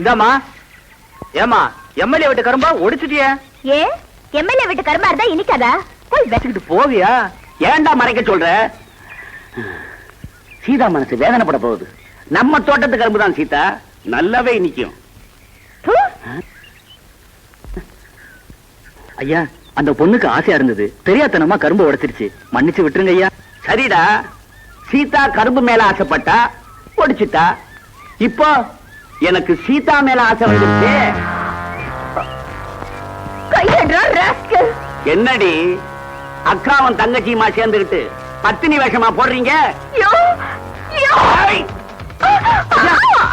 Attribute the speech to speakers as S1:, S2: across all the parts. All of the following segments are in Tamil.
S1: இதாமா. ஏமா எம்எல்ஏ வீட்டு கரும்பா ஒடிச்சிட்டியே?
S2: ஏ எம்எல்ஏ வீட்டு கரும்பா இருந்தா இனிக்காதா? போய்
S1: வச்சுக்கிட்டு போவியா? ஏன்டா மறைக்க சொல்ற? சீதா மனசு வேதனைப்பட போகுது. நம்ம தோட்டத்து கரும்பு தான் சீதா, நல்லாவே இனிக்கும். ஐயா, அந்த பொண்ணுக்கு ஆசையா இருந்தது, தெரியாதனமா கரும்பு உடைச்சிருச்சு, மன்னிச்சு விட்டுருங்க ஐயா. சரிடா, சீதா கரும்பு மேல ஆசைப்பட்டா ஒடிச்சிட்டா. இப்போ எனக்கு சீதா மேல ஆசை வந்துருச்சு. என்னடி அக்காவும் தங்கச்சியுமா சேர்ந்துகிட்டு பத்தினி வேஷமா போடுறீங்க?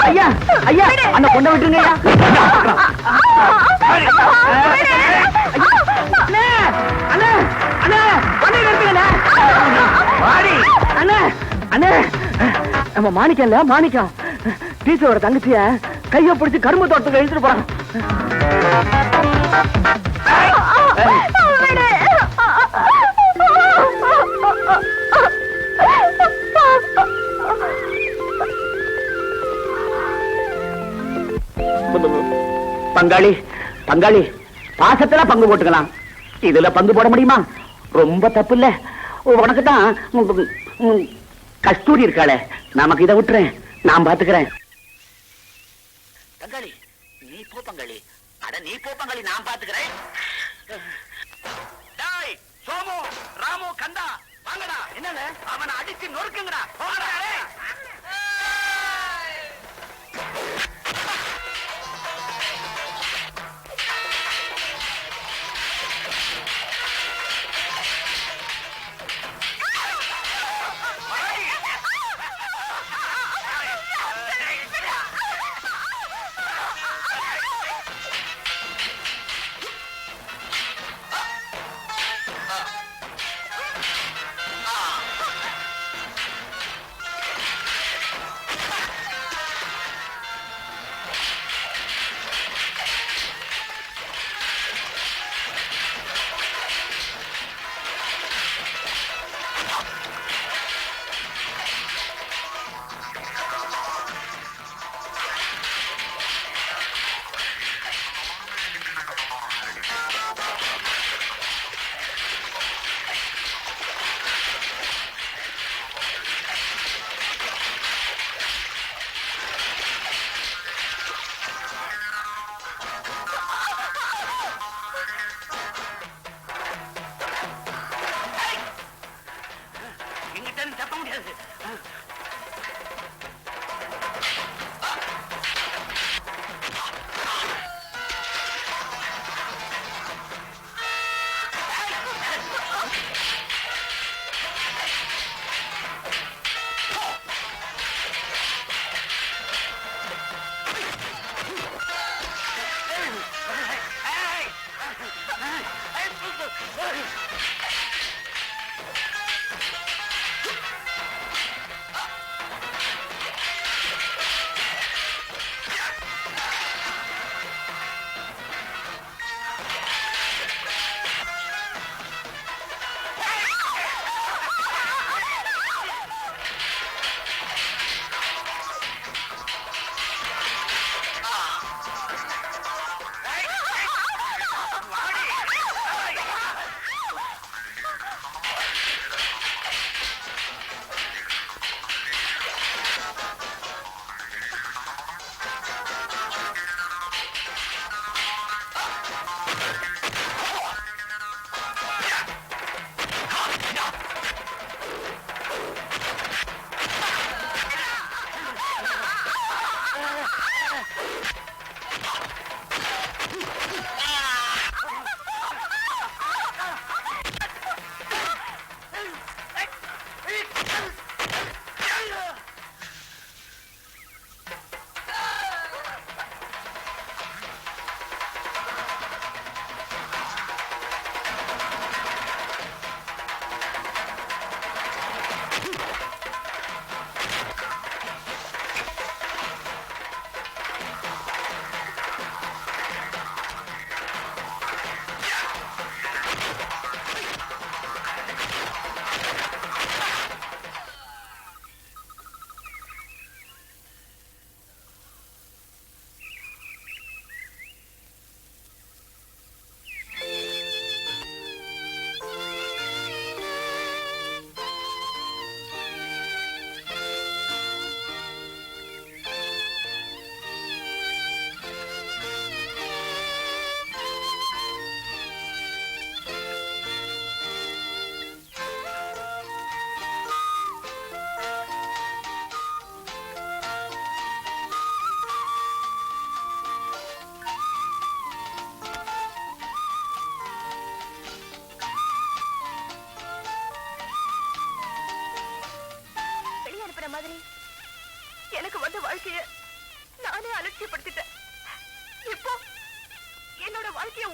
S1: ஐயா ஐயா, அந்த பொண்ணை விட்டுருங்க நம்ம மாணிக்கம்ல, மாணிக்கம் டீச்சரோட தங்கச்சிய கைய பிடிச்சு கரும்பு தோட்டத்துக்கு எழுதிட்டு போறான். பங்காளி பங்காளி, பாசத்துல பங்கு போட்டுக்கலாம், இதுல பங்கு போட முடியுமா? ரொம்ப தப்பு இல்ல. உனக்கு தான் கஸ்தூரி இருக்காளே, நமக்கு இதை விட்டுறேன், நான் பாத்துக்கிறேன். பங்காளி நீ போ பங்காளி. அட நீ போ பங்காளி, நான் பாத்துக்கிறேன். டேய் சோமு, ராமு, கந்தா வாங்கடா. என்னங்க அவனை அடிச்சு நொறுக்குங்கடா. போடா.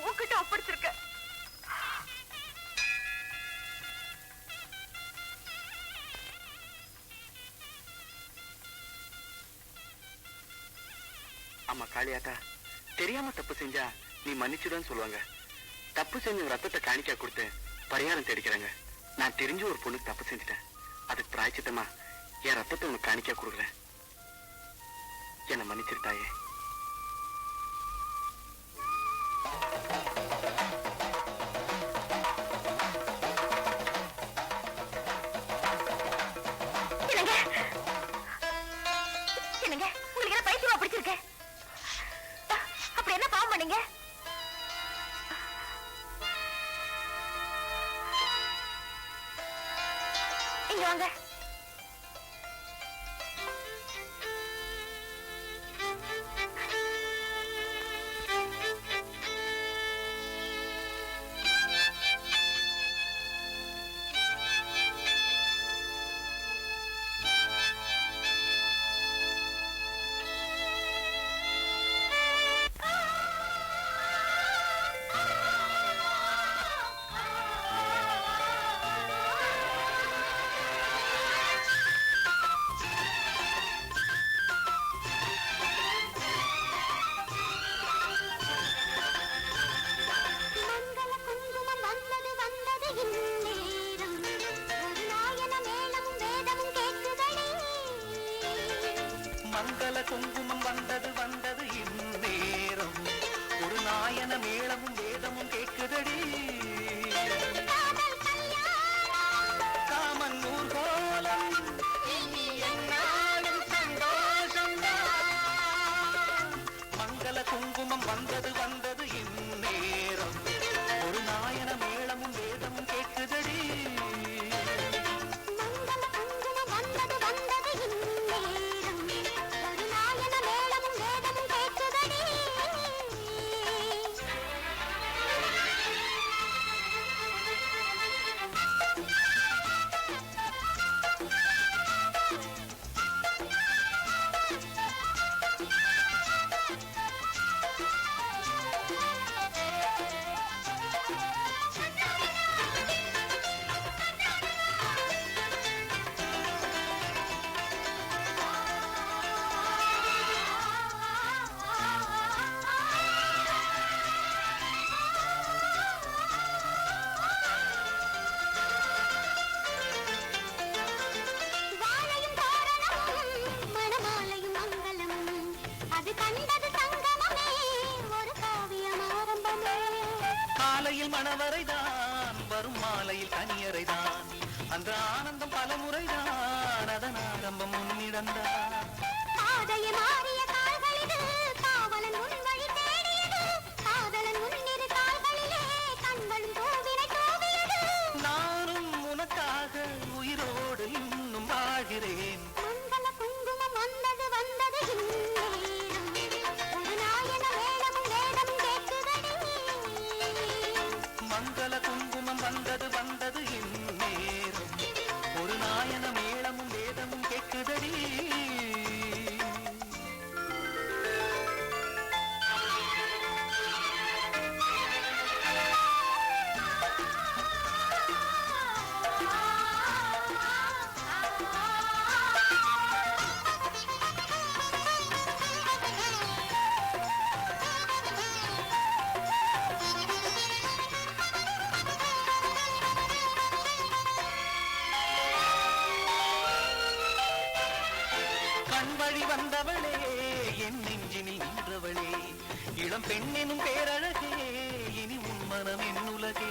S2: உன்கிட்ட ஒப்படைச்சிருக்க.
S3: அம்மா காளியாத்தா, தெரியாம தப்பு செஞ்சா நீ மன்னிச்சுதான் சொல்லுவாங்க. தப்பு செஞ்ச ரத்தத்தை காணிக்கா கொடுத்து பரிகாரம் தேடிக்கிறாங்க. நான் தெரிஞ்சு ஒரு பொண்ணுக்கு தப்பு செஞ்சுட்டேன். அதுக்கு பிராய்ச்சித்தமா என் ரத்தத்தை உனக்கு காணிக்கா கொடுக்குறேன். என்ன மன்னிச்சிருத்தாயே.
S2: உங்களுக்கு என்ன பைத்தியமா பிடிச்சிருக்க? அப்படி என்ன பாவம் பண்ணீங்க? இங்க வாங்க.
S3: மங்கள குங்குமம் வந்தது வந்தது இந்நேரம், ஒரு நாயன மேளமும் வேதமும் கேட்குதடி. காமன் ஊர்கோலம் என்னாலும் சந்தோஷம். மங்கள குங்குமம் வந்தது வந்தது இந்நேரம், ஒரு நாயன மேளமும் வேதமும் கேட்குதடி. காலையில் மணவரைதான், வரும் மாலையில் கனியரைதான், அந்த ஆனந்தம் பல முறைதான், அதன் ஆரம்பம் முன்னிடந்தான். நானும் உனக்காக உயிரோடு இன்னும் வாழ்கிறேன். மங்கள குங்குமம் வந்தது வந்தது இந்நேரம், ஒரு நாயன மேளமும் வேதமும் கேட்குதடி. வந்தவளே, என் நெஞ்சினில் நின்றவளே, இளம் பெண்ணினும் பேரழகே, இனி உன் மனம் என் உலகே.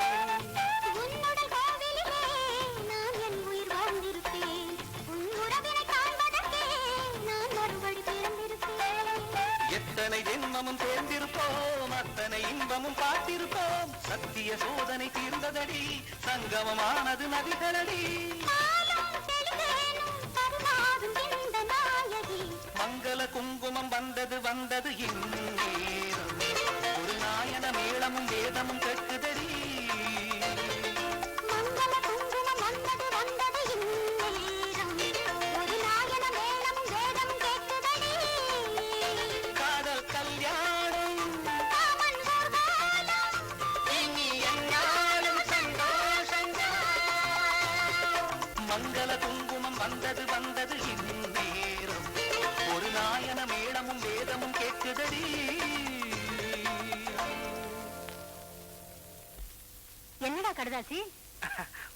S3: எத்தனை ஜென்மமும் சேர்ந்திருப்போம், அத்தனை இன்பமும் பார்த்திருப்போம். சத்திய சோதனை தீர்ந்ததடி, சங்கமமானது நதிகளடி. மங்கள குங்குமம் வந்தது வந்தது இந்நேரம், ஒரு நாயன மேளமும் வேதமும் கேட்குதடி. காதல் கல்யாணம்
S2: கடுதாசி?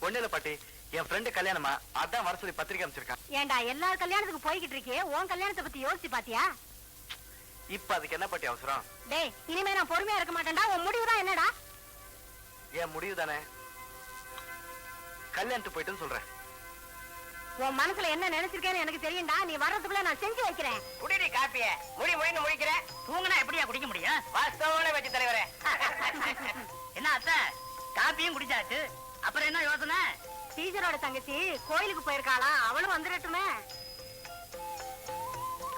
S3: ஒண்ணு இல்ல பாட்டி, என் ஃப்ரெண்டு கல்யாணமா, அதான் வர சொல்லி பத்திரிக்கை அமைச்சிருக்கான்.
S2: ஏண்டா எல்லார் கல்யாணத்துக்கு போய்கிட்டு இருக்கே, உன் கல்யாணத்தை பத்தி யோசிச்சு பாத்தியா?
S3: இப்ப அதுக்கு என்ன பாட்டி அவசரம்?
S2: டேய், இனிமே நான் பொறுமையா இருக்க மாட்டேன்டா. உன் முடிவுதான் என்னடா?
S3: என் முடிவு தானே, கல்யாணத்துக்கு போயிட்டுன்னு சொல்றேன்.
S2: உன் மனசுல என்ன நினைச்சிருக்கேன்னு எனக்கு தெரியும்டா. நீ வர்றதுக்குள்ள நான் செஞ்சு வைக்கிறேன்.
S4: குடிடி காப்பிய முடின்னு முடிக்கிற. தூங்குனா எப்படியா குடிக்க முடியும்? வாஸ்தவமான வச்சு தலைவரே. என்ன அத்தை, காப்பியும் குடிச்சாச்சு, அப்புறம் என்ன யோசனை?
S2: டீச்சரோட தங்கச்சி கோயிலுக்கு போயிருக்காளா, அவளும் வந்துடட்டுமே.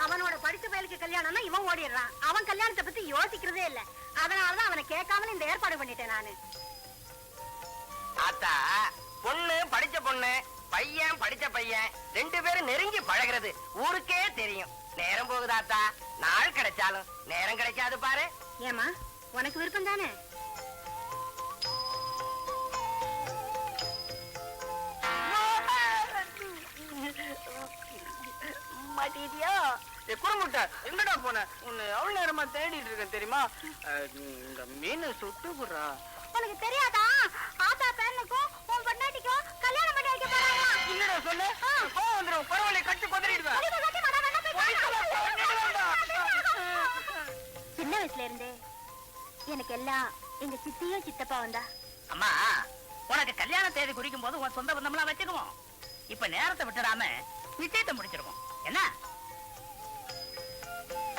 S2: அவனோட படிச்ச பயலுக்கு கல்யாணம்னா இவன் ஓடிடுறான். அவன் கல்யாணத்தை பத்தி யோசிக்கிறதே இல்ல. அதனாலதான் அவனை கேட்காம இந்த ஏற்பாடு பண்ணிட்டேன் நானு.
S4: ஆத்தா, பொண்ணு படிச்ச பொண்ணு, பையன் படிச்ச பையன், ரெண்டு பேரும் நெருங்கி பழகிறது ஊருக்கே தெரியும். நேரம் போகுதாத்தா, நாள் கிடைச்சாலும் நேரம் கிடைக்காது பாரு.
S2: ஏமா, உனக்கு விருப்பம் தானே?
S4: மாட்டியா குறுமுட்டா? எங்கடா போன? உன்னை எவ்வளவு நேரமா தேடிட்டு இருக்கேன் தெரியுமா? இந்த மீன் சுட்டு போடுறா.
S2: உனக்கு தெரியாதா? ஆத்தா பேரனுக்கும் உன் பொண்டாட்டிக்கும் கல்யாணம் பண்ணி வைக்க போறாங்க.
S4: என்னடா சொன்ன? கோவம் வந்துரும், பரவாயில்ல, கட்டு கொதறிடுவேன்.
S2: சின்ன வயசுல இருந்தே எனக்கு எல்லாம் எங்க சித்தியும் சித்தப்பா வந்தா.
S4: அம்மா, உனக்கு கல்யாண தேதி குறிக்கும் போது உன் சொந்த பந்தம்லாம் வச்சுக்குவோம். இப்ப நேரத்தை விட்டுடாம நிச்சயத்தை முடிச்சிருவோம். என்ன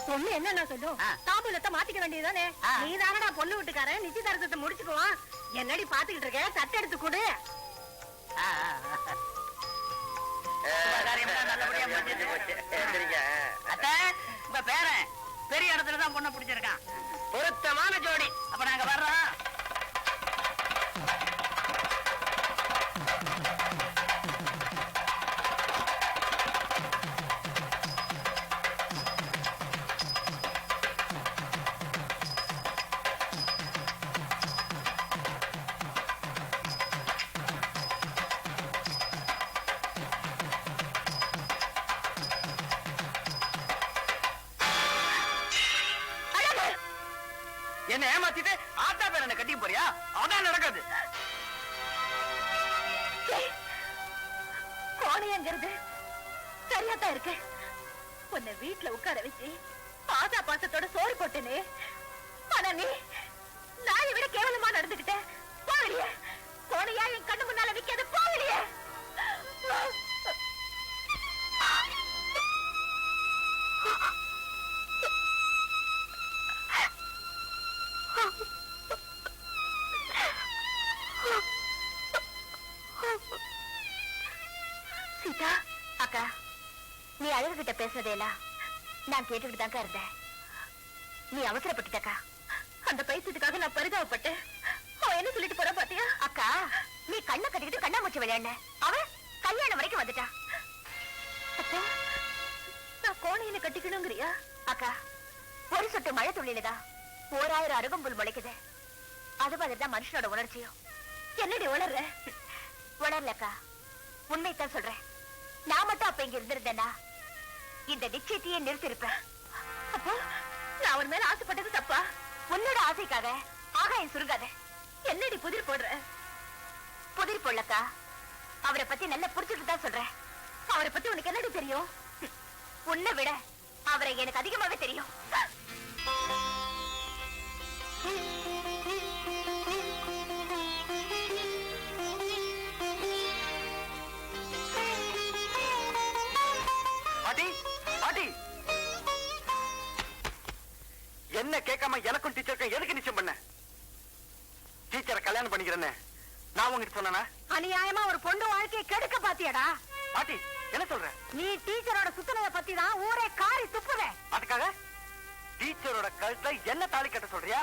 S2: பொண்ணு என்ன சொல்லும்? தாம்பூலத்தை மாத்திக்க வேண்டியதுதானே? நீ தானடா பொண்ணு வீட்டுக்காரன், நிச்சயதார்த்தத்தை முடிச்சுக்குவான். என்னடி பாத்துக்கிட்டு இருக்க? தட்டு எடுத்து கொடு.
S4: உங்க பேரன் பெரிய இடத்துலதான் பொண்ணை பிடிச்சிருக்கான். பொருத்தமான ஜோடி. அப்ப நாங்க வர்றோம். என்ன ஏமாத்திட்டு ஆத்தா பேர் என்ன கட்டிக்க போறியா? அதான் நடக்காது.
S2: கோணையங்கிறது சரியாத்தான் இருக்கு. உன்னை வீட்டுல உட்கார வச்சு ஆசா பாசத்தோட சோறு போட்டேனே. ஆனா நீ நாயை விட கேவலமா நடந்துகிட்ட. போகலையே, கோணையா என் கண்ணு முன்னால நிக்காது. போகலையே. சீதா அக்கா, நீ அழகுகிட்ட பேசுறதேலாம் நான் கேட்டுக்கிட்டு தாங்க இருந்தேன். நீ அவசரப்பட்டுட்டக்கா. அந்த பைசத்துக்காக நான் பரிதாபப்பட்டு அவன் என்ன சொல்லிட்டு போற பாத்தியா? அக்கா, நீ கண்ணை கட்டிக்கிட்டு கண்ணாமூச்சி விளையாட, அவன் கல்யாணம் வரைக்கும் வந்துட்டா. அப்பா, நான் கோணையில கட்டிக்கணுங்கிறியா? அக்கா, ஒரு சொட்டு மழை துள்ளிலதான் 1000 அருகம்புல் முளைக்குது. அது மாதிரிதான் மனுஷனோட உணர்ச்சியும். என்னடி உணர்ற? உணர்லக்கா, உண்மைத்தான் சொல்றேன். நான் மட்டும் அப்ப இங்க இருந்திருந்தேன்னா இந்த நிச்சயத்தையே நிறுத்திருப்பேன். அப்போ நான் அவன் மேல ஆசைப்பட்டது தப்பா? உன்னோட ஆசைக்காக ஆகாயம் சுருங்காத. என்னடி புதிர் போடுற? புதிர் போடலக்கா, அவரை பத்தி நல்லா புரிச்சுட்டு தான் சொல்றேன். அவரை பத்தி உனக்கு என்னடி தெரியும்? உன்னை விட அவரை எனக்கு அதிகமாவே தெரியும்.
S3: பாட்டி, பாட்டி, என்ன கேட்காம எனக்கும் டீச்சருக்கும் எதுக்கு நிச்சயம் பண்ண? டீச்சரை கல்யாணம் பண்ணிக்கிறேன்னு நான் உங்ககிட்ட சொன்னா?
S2: அநியாயமா ஒரு பொண்ணு வாழ்க்கையை கெடுக்க பாத்தியடா.
S3: பாட்டி, என்ன சொல்ற?
S2: நீ டீச்சரோட சுத்தனத பத்தி தான் ஊரே காரி துப்புவே.
S3: அதுக்காக டீச்சரோட கழுத்துல என்ன தாலி கட்ட சொல்றியா?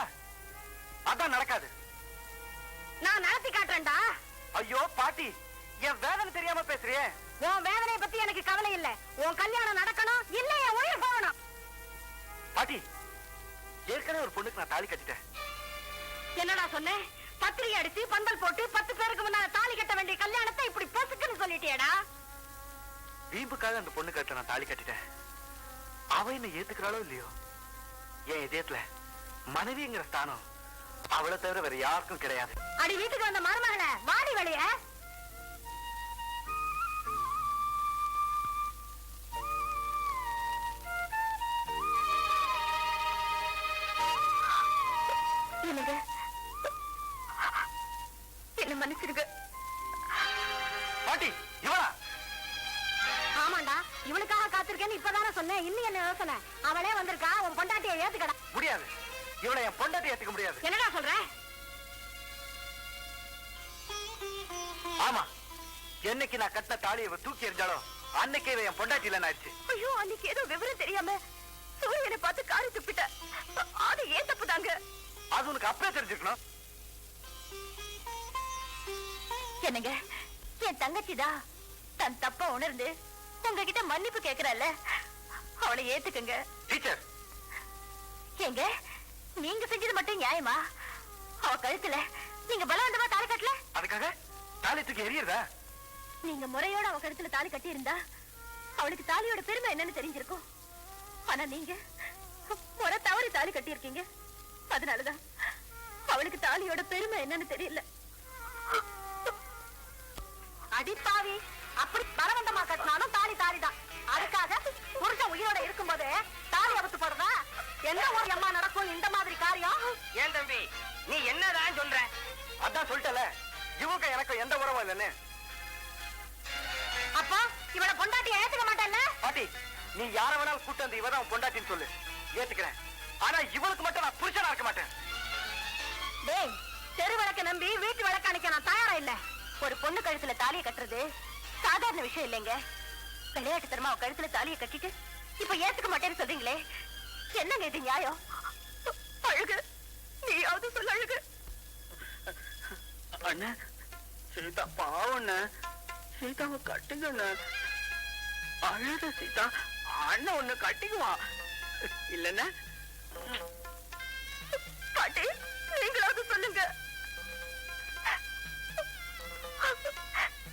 S3: அதான் நடக்காது.
S2: நான் நடத்தி காட்டுறேன்டா.
S3: ஐயோ பாட்டி, என் வேதனை தெரியாம பேசுறியே.
S2: உன் வேதனை பத்தி எனக்கு கவலை இல்ல. உன் கல்யாணம் நடக்கணும், இல்ல என் உயிர் போகணும்.
S3: பாட்டி, ஏற்கனவே ஒரு பொண்ணுக்கு நான் தாலி கட்டிட்டேன்.
S2: என்னடா சொன்னேன்? பத்திரிகை அடிச்சு பந்தல் போட்டு 10 பேருக்கு முன்னால தாலி கட்ட வேண்டிய கல்யாணத்தை இப்படி பொசுக்குன்னு சொல்லிட்டியடா.
S3: வீம்புக்காக அந்த பொண்ணு கட்ட நான் தாலி கட்டிட்டேன். அவ என்ன ஏத்துக்கிறாளோ இல்லையோ, என் இதயத்துல மனைவிங்கிற ஸ்தானம் அவளை தவிர வேற யாருக்கும் கிடையாது.
S2: அடி வீட்டுக்கு வந்த மருமகள வாடி வெளிய. என்னங்க என்ன மன்னிச்சிருக்க.
S3: பாட்டி இவளா?
S2: ஆமாண்டா, இவளுக்காக காத்திருக்கேன்னு இப்பதானே சொன்னேன். இன்னும் என்ன யோசனை? அவளே வந்திருக்கா, உன் பொண்டாட்டியை ஏத்துக்கடா.
S3: முடியாது, இவளை என் பொண்டாட்டி ஏத்துக்க முடியாது.
S2: என்னடா சொல்ற?
S3: ஆமா, என்னைக்கு நான் கட்டின தாலியை இவ தூக்கி எறிஞ்சாலோ அன்னைக்கு இவ என் பொண்டாட்டி இல்லைன்னு ஆயிடுச்சு.
S2: ஐயோ, அன்னைக்கு ஏதோ விவரம் தெரியாம சூரியனை பார்த்து காரி துப்பிட்ட. அது ஏன் தப்பு தாங்க?
S3: அது உனக்கு அப்பவே தெரிஞ்சுக்கணும்.
S2: என்னங்க, என் தங்கச்சிதான் தன் தப்ப உணர்ந்து உங்ககிட்ட மன்னிப்பு கேக்குறல்ல, அவளை ஏத்துக்குங்க.
S3: டீச்சர்,
S2: ஏங்க நீங்க செஞ்சது மட்டும் நியாயமா? அவ கழுத்துல நீங்க பலவந்தமா தாலி கட்டல,
S3: அதுக்காக தாலி தூக்கி எறியறதா?
S2: நீங்க முறையோட அவ கழுத்துல தாலி கட்டி இருந்தா அவளுக்கு தாலியோட பெருமை என்னன்னு தெரிஞ்சிருக்கும். ஆனா நீங்க முறை தவறி தாலி கட்டி இருக்கீங்க. அதனாலதான் அவளுக்கு தாலியோட பெருமை என்னன்னு தெரியல. அடிப்பாவி, அப்படி பலவந்தமா கட்டினாலும் தாலி தாலிதான். அதுக்காக புருஷன் உயிரோட இருக்கும் போது தாலி அவுத்து போடுறதா? என்ன ஒரு அம்மா நடக்கும் இந்த மாதிரி காரியம்?
S4: ஏன் தம்பி, நீ என்னதான் சொல்ற?
S3: அதான் சொல்லிட்டல, இவங்க எனக்கு எந்த உறவும் இல்லைன்னு.
S2: அப்பா இவளை பொண்டாட்டி ஏத்துக்க மாட்டேன்ல?
S3: பாட்டி, நீ யார வேணாலும் கூட்டு வந்து இவதான் உன் பொண்டாட்டின்னு சொல்லு, ஏத்துக்கிறேன். ஆனா இவளுக்கு மட்டும் நான் புருஷனா இருக்க மாட்டேன்.
S2: டேய், தெரு விளக்க நம்பி வீட்டு விளக்க அணைக்க நான் தயாரா இல்ல. ஒரு பொண்ணு கழுத்துல தாலியை கட்டுறது சாதாரண விஷயம் இல்லைங்க. விளையாட்டு தரமா கழுத்துல தாலியை கட்டிட்டு இப்ப ஏத்துக்க மாட்டேன்னு சொல்றீங்களே, என்னங்க இது நியாயம்? அழுகு, நீயாவது சொல்ல அழுகு.
S3: அண்ணா, சீதா பாவண்ண, சீதாவை கட்டுங்க. அழுத சீதா, அண்ணன் ஒண்ணு கட்டிக்குவான் இல்லன்னா.
S2: பாட்டி, நீங்களாவது சொல்லுங்க.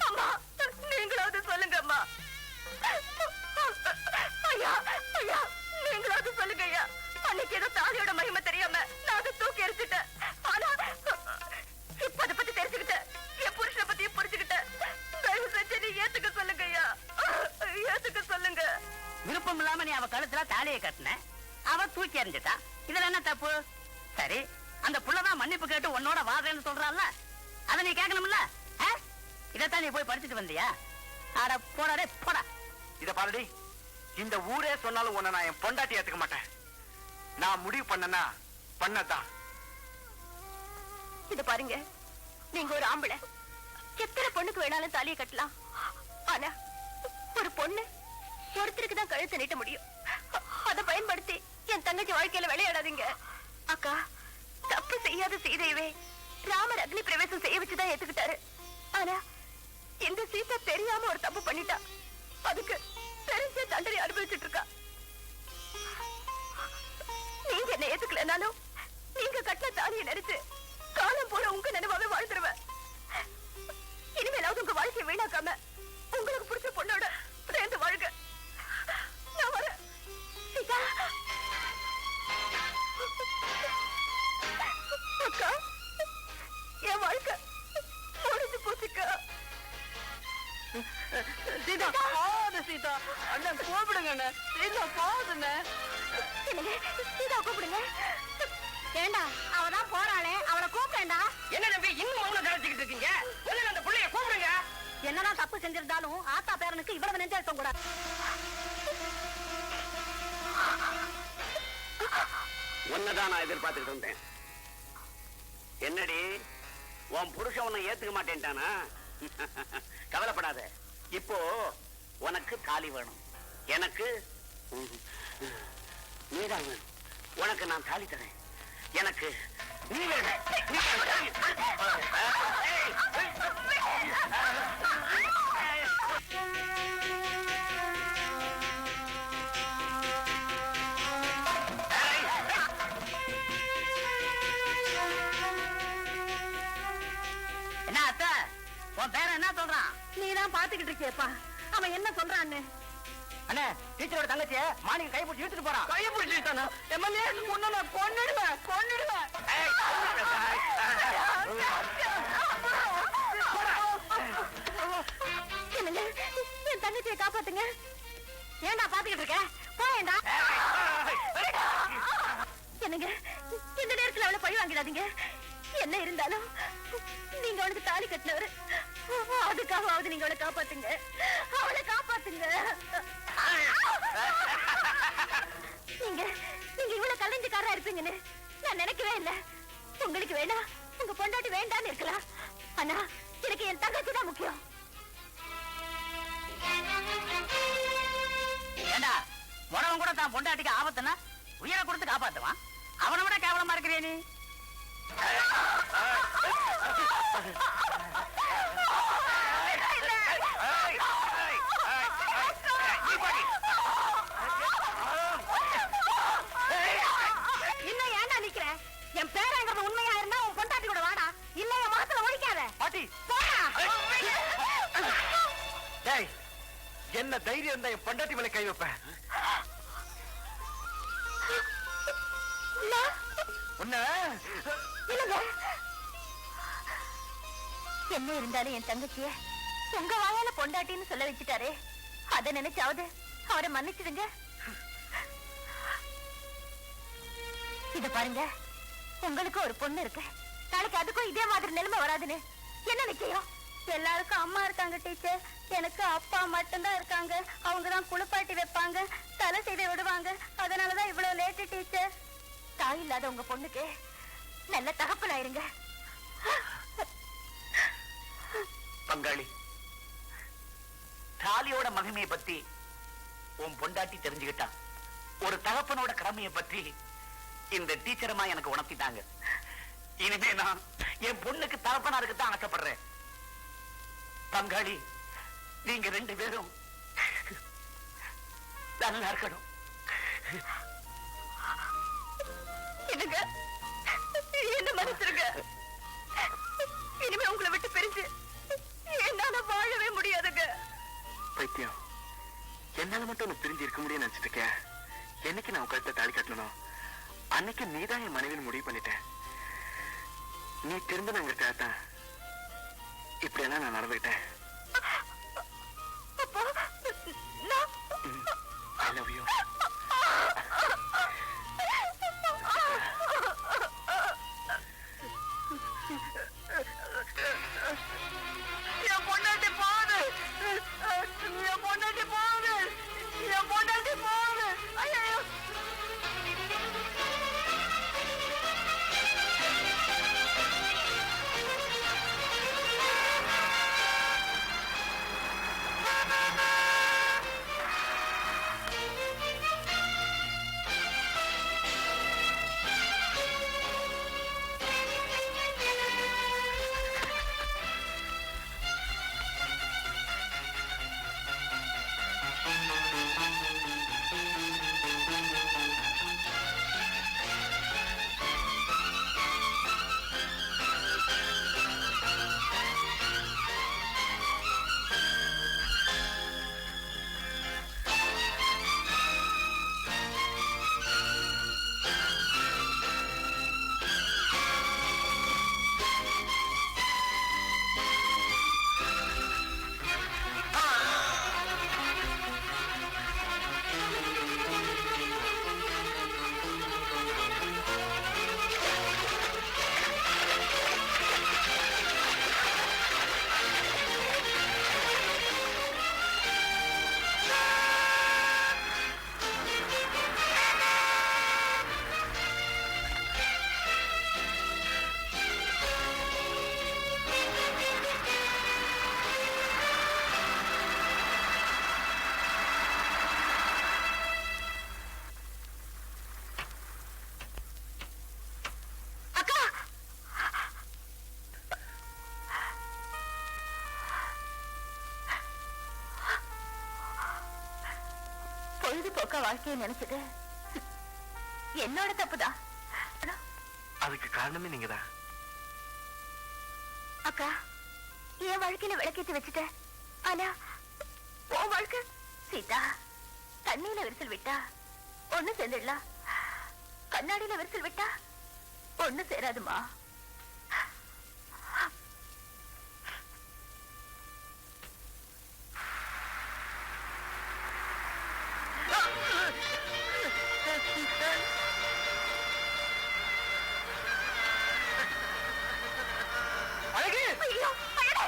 S2: அம்மா, நீங்களாவது சொல்லுங்க அம்மா. ஐயா ஐயா, நீங்களாவது சொல்லுங்க ஐயா. அன்னைக்கு ஏதோ தாலியோட மகிமை தெரியாம நான் அதை தூக்கி எரிச்சுட்டேன். ஆனா இப்ப அதை பத்தி தெரிஞ்சுக்கிட்டேன், என் புருஷனை பத்தி புரிஞ்சுக்கிட்டேன். தயவு செஞ்சு நீ ஏத்துக்க சொல்லுங்க ஐயா, ஏத்துக்க சொல்லுங்க.
S5: விருப்பம் இல்லாம நீ அவ கழுத்துல தாலியை கட்டின, அவ தூக்கி எறிஞ்சிட்டா. இதுல என்ன தப்பு? சரி, அந்த புள்ளதான் மன்னிப்பு கேட்டு உன்னோட வாதேன்னு சொல்றான்ல, அதை நீ கேட்கணும்ல. இதத்தான் நீ போய் படிச்சுட்டு வந்தியா? அட போடாடே போடா.
S3: இத பாருடி, இந்த ஊரே சொன்னாலும் உன்னை நான் என் பொண்டாட்டி ஏத்துக்க மாட்டேன். நான் முடிவு பண்ணனா பண்ணதான்.
S2: இது பாருங்க, நீங்க ஒரு ஆம்பளை, எத்தனை பொண்ணுக்கு வேணாலும் தாலியை கட்டலாம். ஆனா ஒரு பொண்ணு ஒருத்தருக்கு தான் கழுத்தை நீட்ட முடியும். அதை பயன்படுத்தி என் தங்கச்சி வாழ்க்கையில விளையாடாதீங்க. அக்கா, தப்பு செய்யாத சீதையவே ராமர் அக்னி பிரவேசம் செய்ய வச்சுதான் ஏத்துக்கிட்டாரு. ஆனா இந்த சீதா தெரியாம ஒரு தப்பு பண்ணிட்டா, அதுக்கு தெரிஞ்ச தண்டனை அனுபவிச்சுட்டு இருக்கா. நீங்க என்ன ஏத்துக்கலனாலும் நீங்க கட்டின தாலியை நினைச்சு காலம் போல உங்க நினைவாவே வாழ்ந்துருவேன். இனிமேலாவது உங்க வாழ்க்கையை வீணாக்காம உங்களுக்கு பிடிச்ச பொண்ணோட சேர்ந்து வாழ்க. நான் வரேன். சீதா, அக்கா, என் வாழ்க்கை முடிஞ்சு போச்சுக்கா.
S5: சீதா போது, சீதா அண்ணன் கூப்பிடுங்க. சீதா போதுண்ணே.
S2: சீதா கூப்பிடுங்க. ஏண்டா, அவதான் போறாளே, அவளை கூப்பிட்டேன்டா.
S4: என்ன தம்பி, இன்னும் மௌனம் கரைச்சிக்கிட்டு இருக்கீங்க? முதல்ல அந்த புள்ளைய கூப்பிடுங்க.
S2: என்னதான் தப்பு செஞ்சிருந்தாலும் ஆத்தா பேரனுக்கு இவ்வளவு நெஞ்சழுத்தம் கூடாது.
S1: உன்னதான் நான் எதிர்பார்த்துக்கிட்டு வந்தேன். என்னடி, உன் புருஷன் உன்னை ஏத்துக்க மாட்டேன்ட்டானா? கவலைப்படாத, இப்போ உனக்கு தாலி வேணும், எனக்கு நீதான் வேணும். உனக்கு நான் தாலி தரேன், எனக்கு நீ வேணும்.
S5: என்ன அத்தை, உன் பேர என்ன சொல்றான்?
S2: நீதான் பாத்துக்கிட்டு இருக்கியப்பா, அவன் என்ன சொல்றான்னு.
S5: அண்ணே, டீச்சரோட தங்கச்சிய மார்னிங் கை பிடிச்சி இழுத்துட்டு போறான்.
S3: கையை பிடிச்சிட்டானா?
S5: எம்எல்ஏ, உன்னை நான் கொன்னுடுவேன்.
S3: ஏய்,
S2: இந்த நேரத்துல அவளை பழி வாங்கிடாதீங்க. என்ன இருந்தாலும் நீங்க அவளுக்கு தாலி கட்டினவரு, அதுக்காகவாவது நீங்க அவளை காப்பாத்துங்க, அவளை காப்பாத்துங்க. நீங்க நீங்க இவ்வளவு கலைஞ்சுக்காரா இருப்பீங்கன்னு நான் நினைக்கவே இல்லை. உங்களுக்கு வேணா உங்க பொண்டாட்டி வேண்டான்னு இருக்கலாம், ஆனா எனக்கு என் தங்கச்சி தான் முக்கியம்.
S5: ஏண்டா முறவன் கூட தான் பொண்டாட்டிக்கு ஆபத்துனா உயிரை கொடுத்து காப்பாத்துவான், அவனை விட கேவலமா இருக்கிறே நீ.
S2: இன்னும் ஏண்டா நிக்கிற? என் பேரங்கிறது உண்மையா இருந்தா உன் பொண்டாட்டி கூட வாடா, இல்ல என் முகத்துல ஒழிக்காத.
S3: பாட்டி என்ன தைரியம் இருந்தா என் பொண்டாட்டி மேல கை வைப்பேன்.
S2: என்ன இருந்தாலும் என் தங்கச்சிய உங்க வாயால பொண்டாட்டின்னு சொல்ல வச்சுட்டாரே, அத நினைச்சாவது அவரை மன்னிச்சிடுங்க. இத பாருங்க, உங்களுக்கு ஒரு பொண்ணு இருக்கு, நாளைக்கு அதுக்கும் இதே மாதிரி நிலைமை வராதுன்னு என்ன நிச்சயம்? எல்லாருக்கும் அம்மா இருக்காங்க டீச்சர், எனக்கு அப்பா மட்டும்தான் இருக்காங்க. அவங்கதான் குளிப்பாட்டி வைப்பாங்க, தலை செய்து விடுவாங்க. அதனாலதான் இவ்வளவு லேட்டு டீச்சர். தாய் இல்லாத உங்க பொண்ணுக்கு நல்ல தகப்பனாயிருங்க.
S1: பங்காளி, தாலியோட மகிமையை பத்தி உன் பொண்டாட்டி தெரிஞ்சுக்கிட்டா, ஒரு தகப்பனோட கடமையை பற்றி இந்த டீச்சரமா எனக்கு உணர்த்திட்டாங்க. இனிமே நான் என் பொண்ணுக்கு தகப்பனா இருக்குதான் ஆசைப்படுறேன். பங்காளி, நீங்க ரெண்டு பேரும் நல்லா இருக்கணும்.
S2: என்ன மன்னிச்சிருங்க. இனிமே உங்களை விட்டு பிரிஞ்சு என்னால வாழவே முடியாதுங்க.
S3: பைத்தியம், என்னால மட்டும் உனக்கு பிரிஞ்சு இருக்க முடியும்னு நினைச்சிட்டு இருக்கேன். என்னைக்கு நான் கழுத்தை தாலி கட்டணும் அன்னைக்கு நீதான் என் மனைவின்னு முடிவு பண்ணிட்டேன். நீ திரும்பினங்கிறதான் இப்படியெல்லாம் நான் நடந்துகிட்டேன். I love you.
S2: என் பொண்டாட்டி போகுது, என் பொண்டாட்டி போகுது, என் பொண்டாட்டி போகுது. ஐயோ, பொழுதுபோக்க வாழ்க்கையை நினைச்சது என்னோட தப்புதான்.
S3: அதுக்கு காரணமே நீங்கதான்.
S2: அக்கா, என் வாழ்க்கையில விளக்கேத்தி வச்சுட்ட, ஆனா உன் வாழ்க்கை சீதா தண்ணியில விரிசல் விட்டா ஒண்ணு சேர்ந்துடலாம், கண்ணாடியில விரிசல் விட்டா ஒண்ணு சேராதுமா. ஐயோ, அழகே!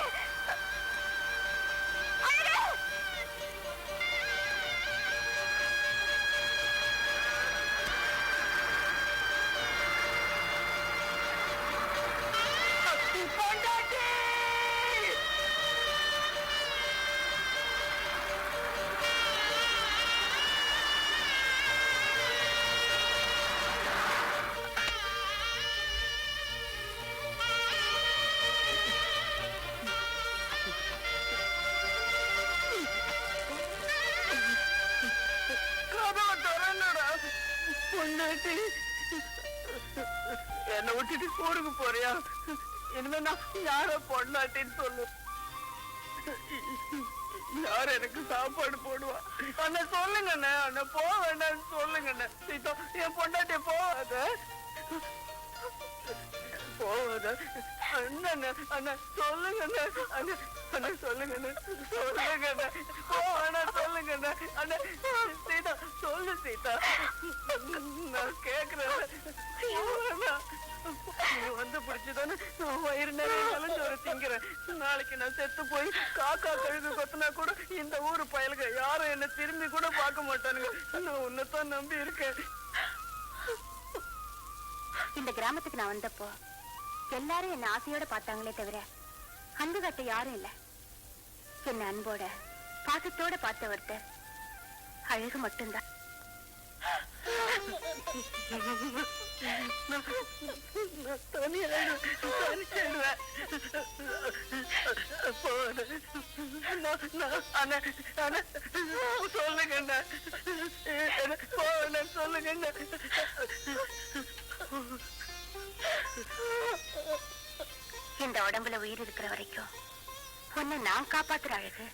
S2: அழகே!
S4: என்ன விட்டுட்டு ஊருக்கு போறியா? இனிமே நான் யார பொண்ணாட்டின்னு சொல்லு. யார் எனக்கு சாப்பாடு போடுவா? அண்ணா சொல்லுங்கண்ணே, அண்ணா போ வேண்டாம்னு சொல்லுங்கண்ணே. சீதா, என் பொண்டாட்டிய போவாத போவாத. அண்ணா அண்ணா சொல்லுங்கண்ணே, அண்ணா அண்ணா சொல்லுங்கண்ணே, சொல்லுங்கண்ணே, போ வேணாம் சொல்லுங்கண்ணே. அண்ணா சீதா சொல்லு சீதா, நான் கேக்குறேன். நீ வந்து பிடிச்சுதானே வயிறு நிறைய கலஞ்சோர திங்கிறேன். நாளைக்கு நான் செத்து போய் காக்கா கழுகு கொத்தினா கூட இந்த ஊரு பயலுங்க யாரும் என்ன திரும்பி கூட பார்க்க மாட்டானுங்க. நான் உன்னைத்தான் நம்பி இருக்கேன்.
S2: இந்த கிராமத்துக்கு நான் வந்தப்போ எல்லாரும் என்ன ஆசையோட பார்த்தாங்களே தவிர அன்பு காட்ட யாரும் இல்ல. என்ன அன்போட பாசத்தோட பார்த்த ஒருத்தர் அழகு மட்டும்தான்.
S4: சொல்லுங்க சொல்லுங்க.
S2: இந்த உடம்புல உயிர் இருக்கிற வரைக்கும் உன்னை நான் காப்பாத்துற அழகு